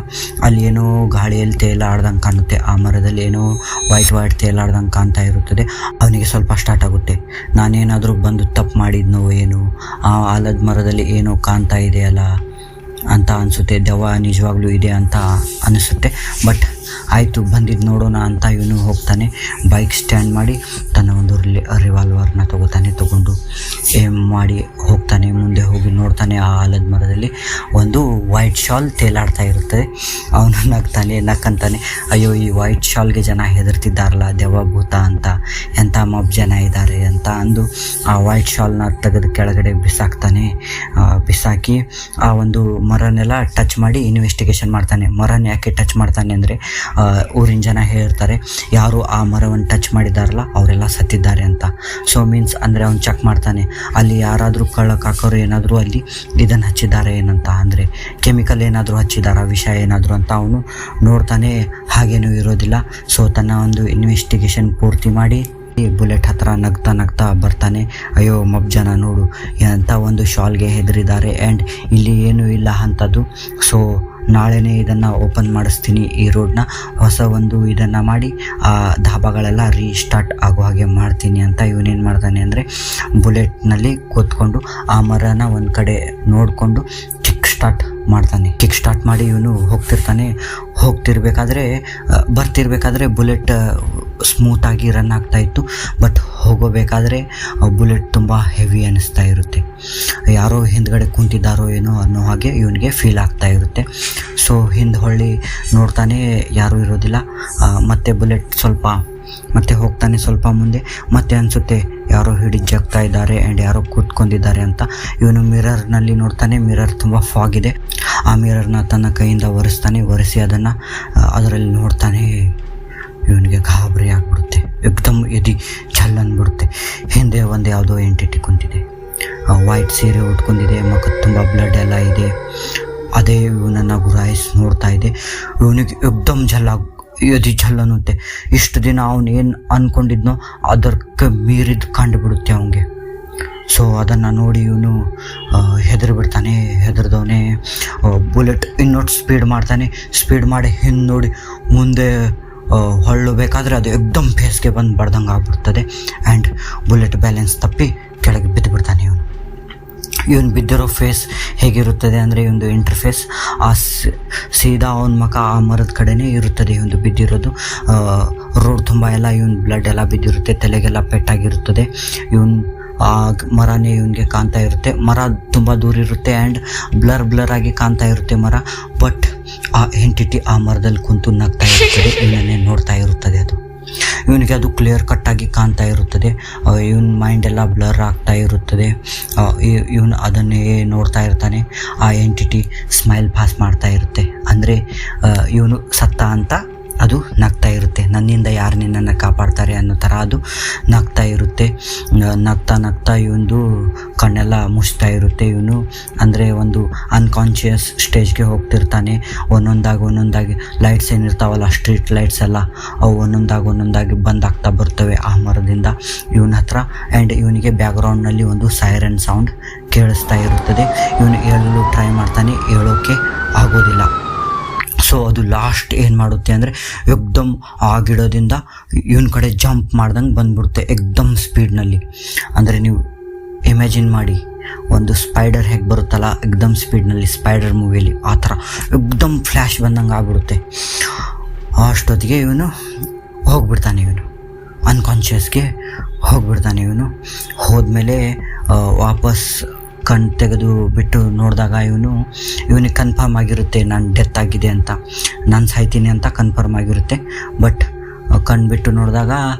ಅಲ್ಲಿ ಏನೋ ಗಾಳಿಯಲ್ಲಿ ತೇಲಾಡ್ದಂಗೆ ಕಾಣುತ್ತೆ, ಆ ಮರದಲ್ಲಿ ಏನೋ ವೈಟ್ ತೇಲಾಡ್ದಂಗೆ ಕಾಣ್ತಾ ಇರುತ್ತದೆ. ಅವನಿಗೆ ಸ್ವಲ್ಪ ಸ್ಟಾರ್ಟ್ ಆಗುತ್ತೆ, ನಾನೇನಾದರೂ ಬಂದು ತಪ್ಪು ಮಾಡಿದ್ನೋ ಏನು, ಆ ಆಲದ ಮರದಲ್ಲಿ ಏನೋ ಕಾಣ್ತಾ ಇದೆಯಲ್ಲ ಅಂತ ಅನಿಸುತ್ತೆ, ದೆವ್ವ ನಿಜವಾಗ್ಲೂ ಇದೆ ಅಂತ ಅನಿಸುತ್ತೆ. ಬಟ್ ಆಯಿತು ಬಂದಿದ್ದು ನೋಡೋಣ ಅಂತ ಇವನು ಹೋಗ್ತಾನೆ. ಬೈಕ್ ಸ್ಟ್ಯಾಂಡ್ ಮಾಡಿ ತನ್ನ ಒಂದು ರಿವಾಲ್ವರ್ನ ತಗೊಂಡು ಏಮ್ ಮಾಡಿ ಹೋಗ್ತಾನೆ. ಮುಂದೆ ಹೋಗಿ ನೋಡ್ತಾನೆ, ಆ ಆಲದ ಮರದಲ್ಲಿ ಒಂದು ವೈಟ್ ಶಾಲ್ ತೇಲಾಡ್ತಾ ಇರುತ್ತದೆ. ಅವನು ನಕ್ಕಂತಾನೆ, ಅಯ್ಯೋ ಈ ವೈಟ್ ಶಾಲ್ಗೆ ಜನ ಹೆದರ್ತಿದ್ದಾರಲ್ಲ, ದೆವ್ವ ಭೂತ ಅಂತ, ಎಂಥ ಮಬ್ ಜನ ಇದ್ದಾರೆ ಅಂತ ಅಂದು ಆ ವೈಟ್ ಶಾಲ್ನ ತೆಗೆದು ಕೆಳಗಡೆ ಬಿಸಾಕಿ ಆ ಒಂದು ಮರನೆಲ್ಲ ಟಚ್ ಮಾಡಿ ಇನ್ವೆಸ್ಟಿಗೇಷನ್ ಮಾಡ್ತಾನೆ. ಮರನ ಯಾಕೆ ಟಚ್ ಮಾಡ್ತಾನೆ ಅಂದರೆ, ಊರಿನ ಜನ ಹೇಳ್ತಾರೆ ಯಾರು ಆ ಮರವನ್ನು ಟಚ್ ಮಾಡಿದಾರಲ್ಲ ಅವರೆಲ್ಲ ಸತ್ತಿದ್ದಾರೆ ಅಂತ. ಸೊ ಮೀನ್ಸ್ ಅಂದರೆ ಅವ್ನು ಚೆಕ್ ಮಾಡ್ತಾನೆ, ಅಲ್ಲಿ ಯಾರಾದರೂ ಕಳ್ಳಕಾಕರು ಏನಾದರೂ ಅಲ್ಲಿ ಇದನ್ನು ಹಚ್ಚಿದ್ದಾರೆ ಏನಂತ, ಅಂದರೆ ಕೆಮಿಕಲ್ ಏನಾದರೂ ಹಚ್ಚಿದಾರ, ವಿಷ ಏನಾದರೂ ಅಂತ ಅವನು ನೋಡ್ತಾನೆ. ಹಾಗೇನೂ ಇರೋದಿಲ್ಲ. ಸೊ ತನ್ನ ಒಂದು ಇನ್ವೆಸ್ಟಿಗೇಷನ್ ಪೂರ್ತಿ ಮಾಡಿ ಬುಲೆಟ್ ಹತ್ರ ನಗ್ತಾ ಬರ್ತಾನೆ. ಅಯ್ಯೋ ಮಬ್ ಜನ ನೋಡು ಅಂತ ಒಂದು ಶಾಲ್ಗೆ ಹೆದರಿದ್ದಾರೆ, ಆ್ಯಂಡ್ ಇಲ್ಲಿ ಏನೂ ಇಲ್ಲ ಅಂಥದ್ದು. ಸೊ ನಾಳೆನೇ ಇದನ್ನು ಓಪನ್ ಮಾಡಿಸ್ತೀನಿ, ಈ ರೋಡ್ನ ಹೊಸ ಒಂದು ಇದನ್ನು ಮಾಡಿ ಆ ಧಾಬಾಗಳೆಲ್ಲ ರೀಸ್ಟಾರ್ಟ್ ಆಗೋ ಹಾಗೆ ಮಾಡ್ತೀನಿ ಅಂತ ಇವನೇನು ಮಾಡ್ತಾನೆ ಅಂದರೆ, ಬುಲೆಟ್ನಲ್ಲಿ ಕೂತ್ಕೊಂಡು ಆ ಮರನ ಒಂದು ಕಡೆ ನೋಡಿಕೊಂಡು ಕಿಕ್ ಸ್ಟಾರ್ಟ್ ಮಾಡಿ ಇವನು ಬರ್ತಿರ್ಬೇಕಾದ್ರೆ ಬುಲೆಟ್ ಸ್ಮೂತಾಗಿ ರನ್ ಆಗ್ತಾ ಇತ್ತು. ಬಟ್ ಹೋಗಬೇಕಾದ್ರೆ ಬುಲೆಟ್ ತುಂಬ ಹೆವಿ ಅನ್ನಿಸ್ತಾ ಇರುತ್ತೆ, ಯಾರೋ ಹಿಂದ್ಗಡೆ ಕುಂತಿದ್ದಾರೋ ಏನೋ ಅನ್ನೋ ಹಾಗೆ ಇವನಿಗೆ ಫೀಲ್ ಆಗ್ತಾ ಇರುತ್ತೆ. ಸೊ ಹಿಂದೆ ಹೊಳ್ಳಿ ನೋಡ್ತಾನೆ, ಯಾರೂ ಇರೋದಿಲ್ಲ. ಮತ್ತೆ ಬುಲೆಟ್ ಮತ್ತೆ ಹೋಗ್ತಾನೆ ಸ್ವಲ್ಪ ಮುಂದೆ, ಮತ್ತೆ ಅನಿಸುತ್ತೆ ಯಾರೋ ಹಿಡಿಜಾಗ್ತಾ ಇದ್ದಾರೆ ಆ್ಯಂಡ್ ಯಾರೋ ಕೂತ್ಕೊಂಡಿದ್ದಾರೆ ಅಂತ. ಇವನು ಮಿರರ್ನಲ್ಲಿ ನೋಡ್ತಾನೆ, ಮಿರರ್ ತುಂಬ ಫಾಗ್ ಇದೆ. ಆ ಮಿರರ್ನ ತನ್ನ ಕೈಯಿಂದ ಒರೆಸಿ ಅದರಲ್ಲಿ ನೋಡ್ತಾನೆ. ಇವನಿಗೆ ಗಾಬರಿ ಆಗಿಬಿಡುತ್ತೆ, ಏಕ್ದಮ್ ಎದಿ ಛಲ್ ಅಂದ್ಬಿಡುತ್ತೆ. ಹಿಂದೆ ಒಂದು ಯಾವುದೋ ಎಂಟಿಟಿ ಕುಂತಿದೆ, ವೈಟ್ ಸೀರೆ ಉಟ್ಕೊಂಡಿದೆ, ಮುಖದ ತುಂಬ ಬ್ಲಡ್ ಎಲ್ಲ ಇದೆ. ಅದೇ ಇವನನ್ನು ಗುರಾಯಿಸಿ ನೋಡ್ತಾ ಇದೆ. ಇವನಿಗೆ ಏಕ್ದಮ್ ಝಲ್ ಅನ್ನುತ್ತೆ. ಇಷ್ಟು ದಿನ ಅವನು ಏನು ಅಂದ್ಕೊಂಡಿದ್ನೋ ಅದಕ್ಕೆ ಮೀರಿದ್ದು ಕಂಡುಬಿಡುತ್ತೆ ಅವನಿಗೆ. ಸೊ ಅದನ್ನು ನೋಡಿ ಇವನು ಹೆದರ್ದವನೇ ಬುಲೆಟ್ ಇನ್ನೊಟ್ಟು ಸ್ಪೀಡ್ ಮಾಡಿ ಹಿಂದೆ ನೋಡಿ ಮುಂದೆ ಹೊಳ್ಳಬೇಕಾದ್ರೆ ಅದು ಏಕ್ದಮ್ ಫೇಸ್ಗೆ ಬಂದು ಬಡ್ದಂಗೆ ಆಗ್ಬಿಡ್ತದೆ. ಆ್ಯಂಡ್ ಬುಲೆಟ್ ಬ್ಯಾಲೆನ್ಸ್ ತಪ್ಪಿ ಕೆಳಗೆ ಬಿದ್ದುಬಿಡ್ತಾನೆ. ಇವನು ಬಿದ್ದಿರೋ ಫೇಸ್ ಹೇಗಿರುತ್ತದೆ ಅಂದರೆ, ಒಂದು ಇಂಟರ್ಫೇಸ್ ಸೀದಾ ಅವನ ಮುಖ ಆ ಮರದ ಕಡೆನೇ ಇರುತ್ತದೆ. ಇವನು ಬಿದ್ದಿರೋದು ರೋಡ್ ತುಂಬ ಎಲ್ಲ ಇವನು ಬ್ಲಡ್ ಎಲ್ಲ ಬಿದ್ದಿರುತ್ತೆ, ತಲೆಗೆಲ್ಲ ಪೆಟ್ಟಾಗಿರುತ್ತದೆ. ಆ ಮರನೇ ಇವನಿಗೆ ಕಾಣ್ತಾ ಇರುತ್ತೆ. ಮರ ತುಂಬ ದೂರ ಇರುತ್ತೆ ಆ್ಯಂಡ್ ಬ್ಲರ್ ಆಗಿ ಕಾಣ್ತಾ ಇರುತ್ತೆ ಮರ. ಬಟ್ ಆ ಎಂಟಿಟಿ ಆ ಮರದಲ್ಲಿ ಕುಂತು ನಗ್ತಾ ಇರುತ್ತದೆ, ಇವನನ್ನೇ ನೋಡ್ತಾ ಇರುತ್ತದೆ ಅದು. ಇವನಿಗೆ ಅದು ಕ್ಲಿಯರ್ ಕಟ್ಟಾಗಿ ಕಾಣ್ತಾ ಇರುತ್ತದೆ. ಇವನ ಮೈಂಡ್ ಎಲ್ಲ ಬ್ಲರ್ ಆಗ್ತಾ ಇರುತ್ತದೆ. ಇವನು ಅದನ್ನೇ ನೋಡ್ತಾ ಇರ್ತಾನೆ. ಆ ಎಂಟಿಟಿ ಸ್ಮೈಲ್ ಪಾಸ್ ಮಾಡ್ತಾ ಇರುತ್ತೆ. ಅಂದರೆ ಇವನು ಸತ್ತ ಅಂತ ಅದು ನಗ್ತಾ ಇರುತ್ತೆ. ನನ್ನಿಂದ ಯಾರು ನಿನ್ನನ್ನು ಕಾಪಾಡ್ತಾರೆ ಅನ್ನೋ ಥರ ಅದು ನಗ್ತಾ ಇರುತ್ತೆ. ನಗ್ತಾ ಇವನು ಕಣ್ಣೆಲ್ಲ ಮುಚ್ತಾ ಇರುತ್ತೆ. ಇವನು ಅಂದರೆ ಒಂದು ಅನ್ಕಾನ್ಷಿಯಸ್ ಸ್ಟೇಜ್ಗೆ ಹೋಗ್ತಿರ್ತಾನೆ. ಒಂದೊಂದಾಗಿ ಲೈಟ್ಸ್ ಏನಿರ್ತಾವಲ್ಲ, ಸ್ಟ್ರೀಟ್ ಲೈಟ್ಸ್ ಎಲ್ಲ, ಅವು ಒಂದೊಂದಾಗಿ ಬಂದಾಗ್ತಾ ಬರ್ತವೆ ಆ ಮರದಿಂದ ಇವನ ಹತ್ರ. ಆ್ಯಂಡ್ ಇವನಿಗೆ ಬ್ಯಾಕ್ಗ್ರೌಂಡ್ನಲ್ಲಿ ಒಂದು ಸೈರನ್ ಸೌಂಡ್ ಕೇಳಿಸ್ತಾ ಇರುತ್ತದೆ. ಇವನು ಹೇಳಲು ಟ್ರೈ ಮಾಡ್ತಾನೆ, ಹೇಳೋಕ್ಕೆ ಆಗೋದಿಲ್ಲ. ಸೊ ಅದು ಲಾಸ್ಟ್ ಏನು ಮಾಡುತ್ತೆ ಅಂದರೆ ಎಕ್ದಮ್ ಆ ಗಿಡದಿಂದ ಇವನ ಕಡೆ ಜಂಪ್ ಮಾಡ್ದಂಗೆ ಬಂದ್ಬಿಡುತ್ತೆ ಎಕ್ದಮ್ ಸ್ಪೀಡ್ನಲ್ಲಿ. ಅಂದರೆ ನೀವು ಇಮ್ಯಾಜಿನ್ ಮಾಡಿ, ಒಂದು ಸ್ಪೈಡರ್ ಹೇಗೆ ಬರುತ್ತಲ್ಲ ಎಕ್ದಮ್ ಸ್ಪೀಡ್ನಲ್ಲಿ ಸ್ಪೈಡರ್ ಮೂವಿಯಲ್ಲಿ, ಆ ಥರ ಎಕ್ದಮ್ ಫ್ಲ್ಯಾಶ್ ಬಂದಂಗೆ ಆಗ್ಬಿಡುತ್ತೆ. ಅಷ್ಟೊತ್ತಿಗೆ ಇವನು ಹೋಗ್ಬಿಡ್ತಾನೆ. ಇವನು ಅನ್ಕಾನ್ಷಿಯಸ್ಗೆ ಹೋಗ್ಬಿಡ್ತಾನೆ. ಇವನು ಹೋದ್ಮೇಲೆ ವಾಪಸ್ ಕಣ್ಣು ತೆಗೆದು ಬಿಟ್ಟು ನೋಡಿದಾಗ ಇವನಿಗೆ ಕನ್ಫರ್ಮ್ ಆಗಿರುತ್ತೆ ನಾನು ಡೆತ್ ಆಗಿದೆ ಅಂತ, ನಾನು ಸಾಯ್ತೀನಿ ಅಂತ ಕನ್ಫರ್ಮ್ ಆಗಿರುತ್ತೆ. ಬಟ್ ಕಣ್ಣು ಬಿಟ್ಟು ನೋಡಿದಾಗ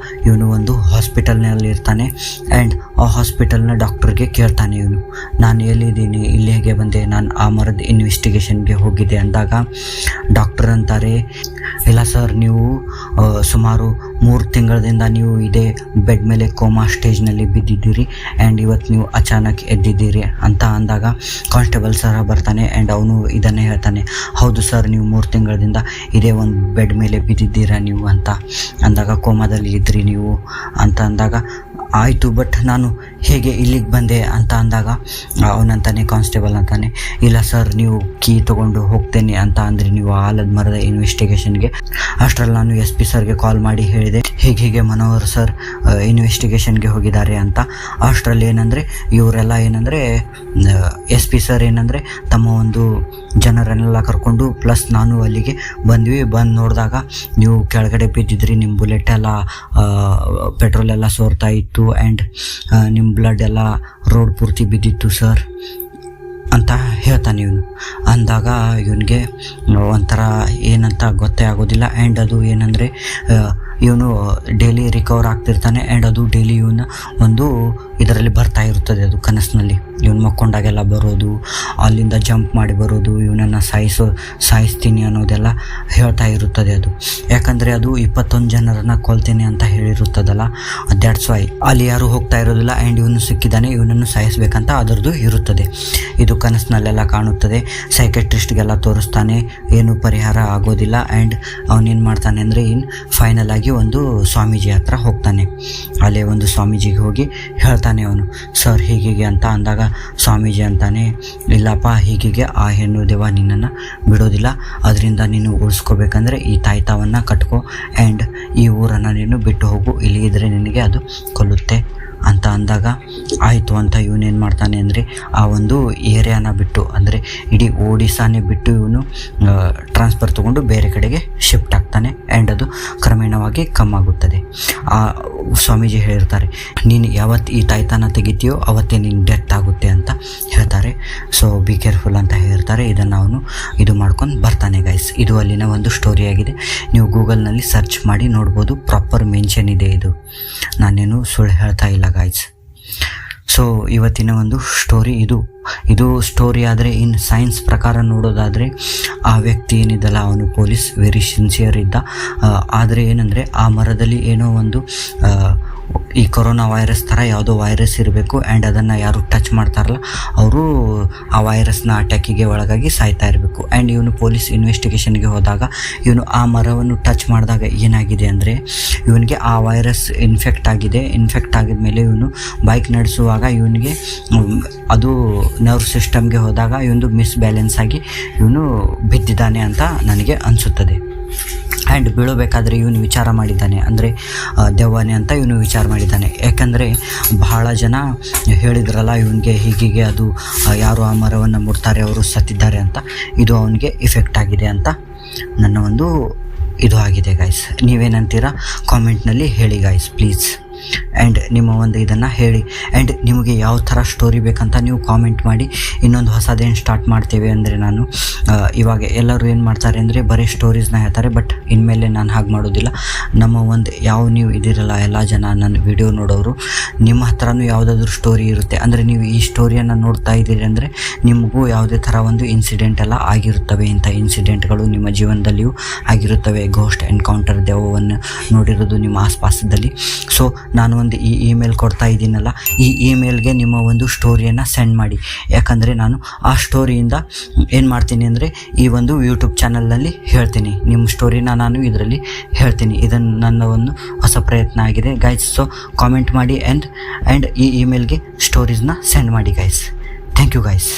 ಇವನು ಒಂದು ಹಾಸ್ಪಿಟಲ್ನಲ್ಲಿ ಇರ್ತಾನೆ. ಆ್ಯಂಡ್ ಆ ಹಾಸ್ಪಿಟಲ್ನ ಡಾಕ್ಟರ್ಗೆ ಕೇಳ್ತಾನೆ ಇವನು, ನಾನು ಎಲ್ಲಿದ್ದೀನಿ, ಇಲ್ಲಿ ಹೇಗೆ ಬಂದೆ, ನಾನು ಆ ಮರದ ಇನ್ವೆಸ್ಟಿಗೇಷನ್ಗೆ ಹೋಗಿದ್ದೆ ಅಂದಾಗ ಡಾಕ್ಟರ್ ಅಂತಾರೆ, ಇಲ್ಲ ಸರ್, ನೀವು ಸುಮಾರು 3 ತಿಂಗಳಿಂದ ನೀವು ಇದೇ ಬೆಡ್ ಮೇಲೆ ಕೋಮಾ ಸ್ಟೇಜ್ನಲ್ಲಿ ಬಿದ್ದಿದ್ದೀರಿ ಆ್ಯಂಡ್ ಇವತ್ತು ನೀವು ಅಚಾನಕ್ ಎದ್ದಿದ್ದೀರಿ ಅಂತ ಅಂದಾಗ ಕಾನ್ಸ್ಟೇಬಲ್ ಸರ್ ಬರ್ತಾನೆ. ಆ್ಯಂಡ್ ಅವನು ಇದನ್ನೇ ಹೇಳ್ತಾನೆ, ಹೌದು ಸರ್, ನೀವು 3 ತಿಂಗಳಿಂದ ಇದೇ ಒಂದು ಬೆಡ್ ಮೇಲೆ ಬಿದ್ದಿದ್ದೀರಾ ನೀವು ಅಂತ ಅಂದಾಗ, ಕೋಮಾದಲ್ಲಿ ಇದ್ರಿ ನೀವು ಅಂತ ಅಂದಾಗ, ಆಯಿತು ಬಟ್ ನಾನು ಹೇಗೆ ಇಲ್ಲಿಗೆ ಬಂದೆ ಅಂತ ಅಂದಾಗ ಅವನಂತಾನೆ, ಕಾನ್ಸ್ಟೇಬಲ್ ಅಂತಾನೆ, ಇಲ್ಲ ಸರ್, ನೀವು ಕೀ ತೊಗೊಂಡು ಹೋಗ್ತೇನೆ ಅಂತ ಅಂದರೆ ನೀವು ಆಲದ ಮರದ ಇನ್ವೆಸ್ಟಿಗೇಷನ್ಗೆ. ಅಷ್ಟರಲ್ಲಿ ನಾನು SP ಸರ್ಗೆ ಕಾಲ್ ಮಾಡಿ ಹೇಳಿದೆ, ಹೀಗೆ ಮನೋಹರ್ ಸರ್ ಇನ್ವೆಸ್ಟಿಗೇಷನ್ಗೆ ಹೋಗಿದ್ದಾರೆ ಅಂತ. ಅಷ್ಟರಲ್ಲಿ ಏನಂದರೆ ಇವರೆಲ್ಲ ಏನಂದರೆ SP ಸರ್ ಏನಂದರೆ ತಮ್ಮ ಒಂದು ಜನರನ್ನೆಲ್ಲ ಕರ್ಕೊಂಡು ಪ್ಲಸ್ ನಾನು ಅಲ್ಲಿಗೆ ಬಂದು ನೋಡಿದಾಗ ನೀವು ಕೆಳಗಡೆ ಬಿದ್ದಿದ್ರಿ, ನಿಮ್ಮ ಬುಲೆಟ್ ಎಲ್ಲ ಪೆಟ್ರೋಲ್ ಎಲ್ಲ ಸೋರ್ತಾ ಇತ್ತು ಆ್ಯಂಡ್ ನಿಮ್ಮ ಬ್ಲಡ್ ಎಲ್ಲ ರೋಡ್ ಪೂರ್ತಿ ಬಿದ್ದಿತ್ತು ಸರ್ ಅಂತ ಹೇಳ್ತಾನೆ ಇವನು. ಅಂದಾಗ ಇವನಿಗೆ ಒಂಥರ ಏನಂತ ಗೊತ್ತೇ ಆಗೋದಿಲ್ಲ. ಆ್ಯಂಡ್ ಅದು ಏನಂದರೆ ಇವನು ಡೈಲಿ ರಿಕವರ್ ಆಗ್ತಿರ್ತಾನೆ. ಆ್ಯಂಡ್ ಅದು ಡೈಲಿ ಇವನ ಒಂದು ಇದರಲ್ಲಿ ಬರ್ತಾ ಇರುತ್ತದೆ, ಅದು ಕನಸಿನಲ್ಲಿ ಇವನು ಮಕ್ಕೊಂಡಾಗೆಲ್ಲ ಬರೋದು, ಅಲ್ಲಿಂದ ಜಂಪ್ ಮಾಡಿ ಬರೋದು, ಇವನನ್ನು ಸಾಯಿಸ್ತೀನಿ ಅನ್ನೋದೆಲ್ಲ ಹೇಳ್ತಾ ಇರುತ್ತದೆ ಅದು. ಯಾಕಂದರೆ ಅದು 21 ಜನರನ್ನು ಕೊಲ್ತೇನೆ ಅಂತ ಹೇಳಿರುತ್ತದಲ್ಲ, ದ್ಯಾಟ್ಸ್ ವೈ ಅಲ್ಲಿ ಯಾರು ಹೋಗ್ತಾ ಇರೋದಿಲ್ಲ. ಆ್ಯಂಡ್ ಇವನು ಸಿಕ್ಕಿದ್ದಾನೆ, ಇವನನ್ನು ಸಾಯಿಸಬೇಕಂತ ಅದರದ್ದು ಇರುತ್ತದೆ. ಇದು ಕನಸಿನಲ್ಲೆಲ್ಲ ಕಾಣುತ್ತದೆ. ಸೈಕೆಟ್ರಿಸ್ಟ್ಗೆಲ್ಲ ತೋರಿಸ್ತಾನೆ, ಏನು ಪರಿಹಾರ ಆಗೋದಿಲ್ಲ. ಆ್ಯಂಡ್ ಅವನೇನು ಮಾಡ್ತಾನೆ ಅಂದರೆ ಫೈನಲ್ ಆಗಿ ಒಂದು ಸ್ವಾಮೀಜಿ ಹತ್ರ ಹೋಗ್ತಾನೆ. ಅಲ್ಲೇ ಒಂದು ಸ್ವಾಮೀಜಿಗೆ ಹೋಗಿ ಹೇಳ್ತಾನೆ ಅವನು, ಸರ್ ಹೀಗೆ ಅಂತ ಅಂದಾಗ ಸ್ವಾಮೀಜಿ ಅಂತಾನೆ, ಇಲ್ಲಪ್ಪ, ಹೀಗೆ ಆ ಹೆಣ್ಣು ದೇವ ನಿನ್ನನ್ನು ಬಿಡೋದಿಲ್ಲ, ಅದರಿಂದ ನೀನು ಉಳಿಸ್ಕೋಬೇಕಂದ್ರೆ ಈ ತಾಯ್ತಾವನ್ನು ಕಟ್ಕೋ ಆ್ಯಂಡ್ ಈ ಊರನ್ನು ನೀನು ಬಿಟ್ಟು ಹೋಗು, ಇಲ್ಲಿದ್ರೆ ನಿನಗೆ ಅದು ಕೊಲ್ಲುತ್ತೆ ಅಂತ ಅಂದಾಗ ಆಯಿತು ಅಂತ ಇವನೇನು ಮಾಡ್ತಾನೆ ಅಂದರೆ ಆ ಒಂದು ಏರಿಯಾನ ಬಿಟ್ಟು, ಅಂದರೆ ಇಡೀ ಒಡಿಸ್ಸಾನೇ ಬಿಟ್ಟು ಇವನು ಟ್ರಾನ್ಸ್ಫರ್ ತೊಗೊಂಡು ಬೇರೆ ಕಡೆಗೆ ಶಿಫ್ಟ್ ಆಗ್ತಾನೆ. ಆ್ಯಂಡ್ ಅದು ಕ್ರಮೇಣವಾಗಿ ಕಮ್ಮಾಗುತ್ತದೆ. ಆ ಸ್ವಾಮೀಜಿ ಹೇಳಿರ್ತಾರೆ, ನೀನು ಯಾವತ್ತು ಈ ತಾಯ್ತಾನ ತೆಗಿತೀಯೋ ಅವತ್ತೇ ನೀನು ಡೆತ್ ಆಗುತ್ತೆ ಅಂತ ಹೇಳ್ತಾರೆ. ಸೊ ಬಿ ಕೇರ್ಫುಲ್ ಅಂತ ಹೇಳ್ತಾರೆ. ಇದನ್ನು ಅವನು ಇದು ಮಾಡ್ಕೊಂಡು ಬರ್ತಾನೆ ಗೈಸ್. ಇದು ಅಲ್ಲಿನ ಒಂದು ಸ್ಟೋರಿಯಾಗಿದೆ. ನೀವು ಗೂಗಲ್ನಲ್ಲಿ ಸರ್ಚ್ ಮಾಡಿ ನೋಡ್ಬೋದು, ಪ್ರಾಪರ್ ಮೆನ್ಷನ್ ಇದೆ. ಇದು ನಾನೇನು ಸುಳ್ಳು ಹೇಳ್ತಾ ಇಲ್ಲ ಗೈಸ್. ಸೊ ಇವತ್ತಿನ ಒಂದು ಸ್ಟೋರಿ ಇದು ಸ್ಟೋರಿ. ಆದರೆ ಇನ್ ಸೈನ್ಸ್ ಪ್ರಕಾರ ನೋಡೋದಾದರೆ ಆ ವ್ಯಕ್ತಿ ಏನಿದ್ದಲ್ಲ, ಅವನು ಪೊಲೀಸ್ ವೆರಿ ಸಿನ್ಸಿಯರ್ ಇದ್ದ. ಆದರೆ ಏನಂದರೆ ಆ ಮರದಲ್ಲಿ ಏನೋ ಒಂದು ಈ ಕೊರೋನಾ ವೈರಸ್ ಥರ ಯಾವುದೋ ವೈರಸ್ ಇರಬೇಕು. ಆ್ಯಂಡ್ ಅದನ್ನು ಯಾರು ಟಚ್ ಮಾಡ್ತಾರಲ್ಲ ಅವರು ಆ ವೈರಸ್ನ ಅಟ್ಯಾಕಿಗೆ ಒಳಗಾಗಿ ಸಾಯ್ತಾ ಇರಬೇಕು. ಆ್ಯಂಡ್ ಇವನು ಪೊಲೀಸ್ ಇನ್ವೆಸ್ಟಿಗೇಷನ್ಗೆ ಹೋದಾಗ ಇವನು ಆ ಮರವನ್ನು ಟಚ್ ಮಾಡಿದಾಗ ಏನಾಗಿದೆ ಅಂದರೆ ಇವನಿಗೆ ಆ ವೈರಸ್ ಇನ್ಫೆಕ್ಟ್ ಆಗಿದ ಮೇಲೆ ಇವನು ಬೈಕ್ ನಡೆಸುವಾಗ ಇವನಿಗೆ ಅದು ನರ್ವ್ ಸಿಸ್ಟಮ್ಗೆ ಹೋದಾಗ ಇವನು ಮಿಸ್ಬ್ಯಾಲೆನ್ಸ್ ಆಗಿ ಇವನು ಬಿದ್ದಿದ್ದಾನೆ ಅಂತ ನನಗೆ ಅನಿಸುತ್ತದೆ. ಆ್ಯಂಡ್ ಬೀಳಬೇಕಾದ್ರೆ ಇವನು ವಿಚಾರ ಮಾಡಿದ್ದಾನೆ, ಅಂದರೆ ದೆವ್ವನೇ ಅಂತ ಇವನು ವಿಚಾರ ಮಾಡಿದ್ದಾನೆ. ಯಾಕಂದರೆ ಬಹಳ ಜನ ಹೇಳಿದ್ರಲ್ಲ ಇವನಿಗೆ ಹೀಗೆ ಅದು ಯಾರು ಆ ಮರವನ್ನು ಮುಟ್ತಾರೆ ಅವರು ಸತ್ತಿದ್ದಾರೆ ಅಂತ, ಇದು ಅವನಿಗೆ ಇಫೆಕ್ಟ್ ಆಗಿದೆ ಅಂತ ನನ್ನ ಒಂದು ಇದು ಆಗಿದೆ ಗಾಯ್ಸ್. ನೀವೇನಂತೀರಾ ಕಾಮೆಂಟ್ನಲ್ಲಿ ಹೇಳಿ ಗಾಯ್ಸ್ ಪ್ಲೀಸ್. ಆ್ಯಂಡ್ ನಿಮ್ಮ ಒಂದು ಇದನ್ನು ಹೇಳಿ. ಆ್ಯಂಡ್ ನಿಮಗೆ ಯಾವ ಥರ ಸ್ಟೋರಿ ಬೇಕಂತ ನೀವು ಕಾಮೆಂಟ್ ಮಾಡಿ. ಇನ್ನೊಂದು ಹೊಸದೇನು ಸ್ಟಾರ್ಟ್ ಮಾಡ್ತೇವೆ ಅಂದರೆ ನಾನು ಇವಾಗ ಎಲ್ಲರೂ ಏನು ಮಾಡ್ತಾರೆ ಅಂದರೆ ಬರೀ ಸ್ಟೋರೀಸ್ನ ಹೇಳ್ತಾರೆ, ಬಟ್ ಇನ್ಮೇಲೆ ನಾನು ಹಾಗೆ ಮಾಡೋದಿಲ್ಲ. ನಮ್ಮ ಒಂದು ನೀವು ಇದಿರಲ್ಲ ಎಲ್ಲ ಜನ ನನ್ನ ವಿಡಿಯೋ ನೋಡೋರು, ನಿಮ್ಮ ಹತ್ರನೂ ಯಾವುದಾದ್ರೂ ಸ್ಟೋರಿ ಇರುತ್ತೆ ಅಂದರೆ ನೀವು ಈ ಸ್ಟೋರಿಯನ್ನು ನೋಡ್ತಾ ಇದ್ದೀರಿ ಅಂದರೆ ನಿಮಗೂ ಯಾವುದೇ ಥರ ಒಂದು ಇನ್ಸಿಡೆಂಟ್ ಎಲ್ಲ ಆಗಿರುತ್ತವೆ. ಇಂಥ ಇನ್ಸಿಡೆಂಟ್ಗಳು ನಿಮ್ಮ ಜೀವನದಲ್ಲಿಯೂ ಆಗಿರುತ್ತವೆ. ಗೋಸ್ಟ್ ಎನ್ಕೌಂಟರ್, ದೆವ್ವವನ್ನು ನೋಡಿರೋದು ನಿಮ್ಮ ಆಸ್ಪಾಸದಲ್ಲಿ. ಸೊ ನಾನು ಒಂದು ಈ ಇಮೇಲ್ ಕೊಡ್ತಾ ಇದ್ದೀನಲ್ಲ, ಈ ಇಮೇಲ್ಗೆ ನಿಮ್ಮ ಒಂದು ಸ್ಟೋರಿಯನ್ನು ಸೆಂಡ್ ಮಾಡಿ. ಯಾಕಂದರೆ ನಾನು ಆ ಸ್ಟೋರಿಯಿಂದ ಏನು ಮಾಡ್ತೀನಿ ಅಂದರೆ ಈ ಒಂದು ಯೂಟ್ಯೂಬ್ ಚಾನಲ್ನಲ್ಲಿ ಹೇಳ್ತೀನಿ, ನಿಮ್ಮ ಸ್ಟೋರಿನ ನಾನು ಇದರಲ್ಲಿ ಹೇಳ್ತೀನಿ. ಇದನ್ನು ನನ್ನ ಒಂದು ಹೊಸ ಪ್ರಯತ್ನ ಆಗಿದೆ ಗೈಸ್. ಸೊ ಕಾಮೆಂಟ್ ಮಾಡಿ ಆ್ಯಂಡ್ ಈ ಇಮೇಲ್ಗೆ ಸ್ಟೋರೀಸ್ನ ಸೆಂಡ್ ಮಾಡಿ ಗೈಸ್. Thank you guys.